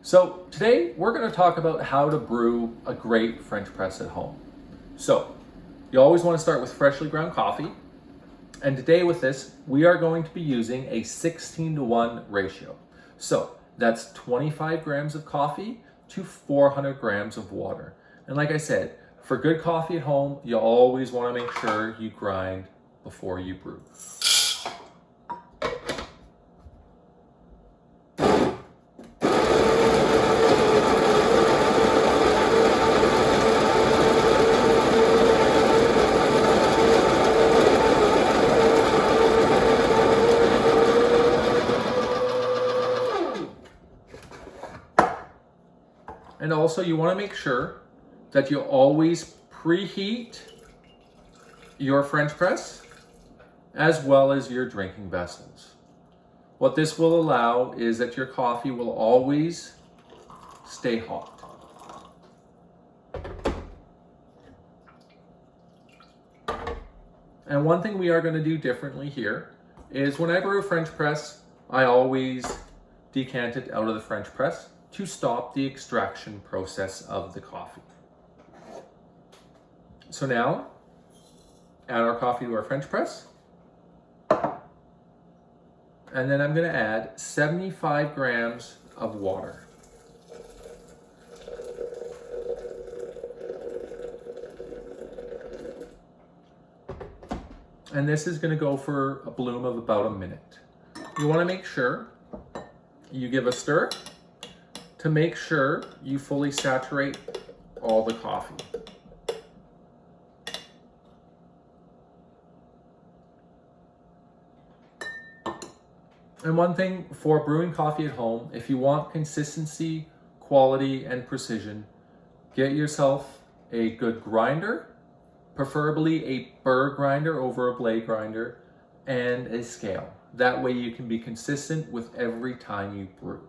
So today we're going to talk about how to brew a great French press at home. So you always want to start with freshly ground coffee. And today with this, we are going to be using a 16:1 ratio. So that's 25 grams of coffee to 400 grams of water. And like I said, for good coffee at home, you always want to make sure you grind before you brew. And also you want to make sure that you always preheat your French press as well as your drinking vessels. What this will allow is that your coffee will always stay hot. And one thing we are going to do differently here is when I brew a French press, I always decant it out of the French press to stop the extraction process of the coffee. So now, add our coffee to our French press. And then I'm going to add 75 grams of water. And this is going to go for a bloom of about a minute. You want to make sure you give a stir to make sure you fully saturate all the coffee. And one thing for brewing coffee at home, if you want consistency, quality, and precision, get yourself a good grinder, preferably a burr grinder over a blade grinder, and a scale. That way you can be consistent with every time you brew.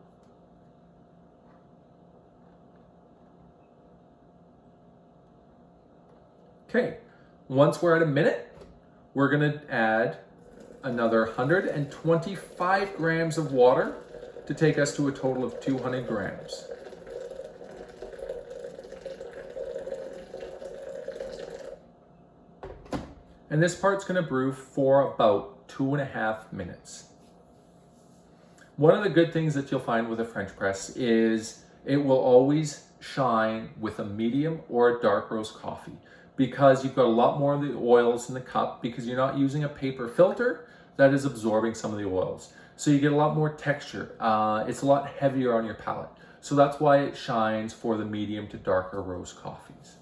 Okay, once we're at a minute, we're gonna add another 125 grams of water to take us to a total of 200 grams. And this part's gonna brew for about 2.5 minutes. One of the good things that you'll find with a French press is it will always shine with a medium or a dark roast coffee, because you've got a lot more of the oils in the cup because you're not using a paper filter that is absorbing some of the oils. So you get a lot more texture. It's a lot heavier on your palate. So that's why it shines for the medium to darker roast coffees.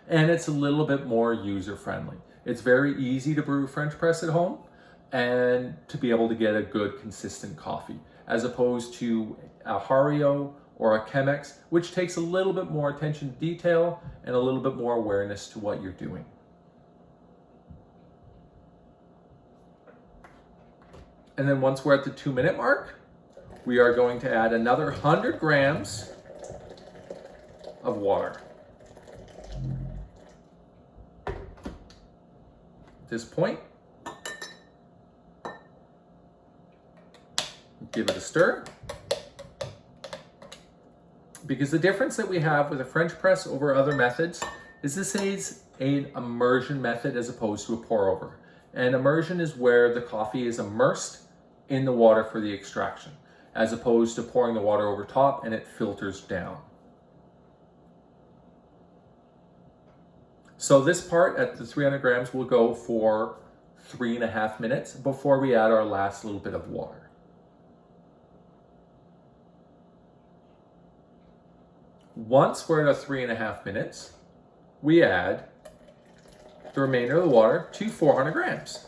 And it's a little bit more user-friendly. It's very easy to brew French press at home and to be able to get a good consistent coffee, as opposed to a Hario or a Chemex, which takes a little bit more attention to detail and a little bit more awareness to what you're doing. And then once we're at the 2-minute mark, we are going to add another 100 grams of water. At this point, give it a stir. Because the difference that we have with a French press over other methods is this is an immersion method as opposed to a pour over. And immersion is where the coffee is immersed in the water for the extraction, as opposed to pouring the water over top and it filters down. So this part at the 300 grams will go for 3.5 minutes before we add our last little bit of water. Once we're at 3.5 minutes, we add the remainder of the water to 400 grams.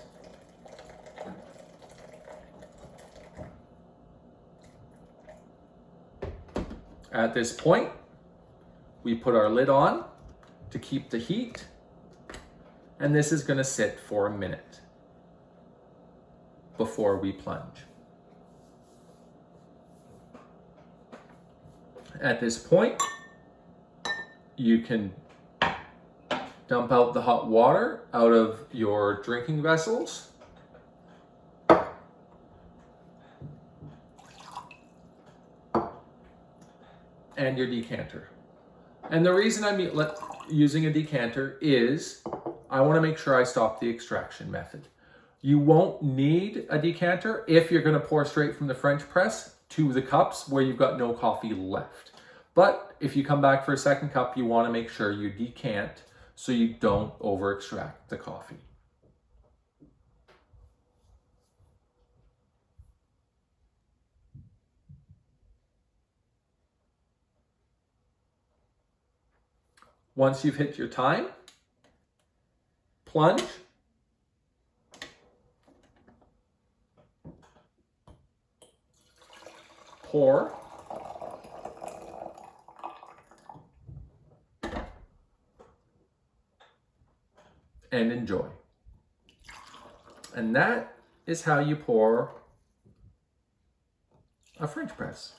At this point, we put our lid on to keep the heat, and this is going to sit for a minute before we plunge. At this point, you can dump out the hot water out of your drinking vessels. and your decanter. And the reason I'm using a decanter is I want to make sure I stop the extraction method. You won't need a decanter if you're going to pour straight from the French press to the cups where you've got no coffee left. But if you come back for a second cup, you want to make sure you decant so you don't over extract the coffee. Once you've hit your time, plunge, pour, and enjoy. And that is how you pour a French press.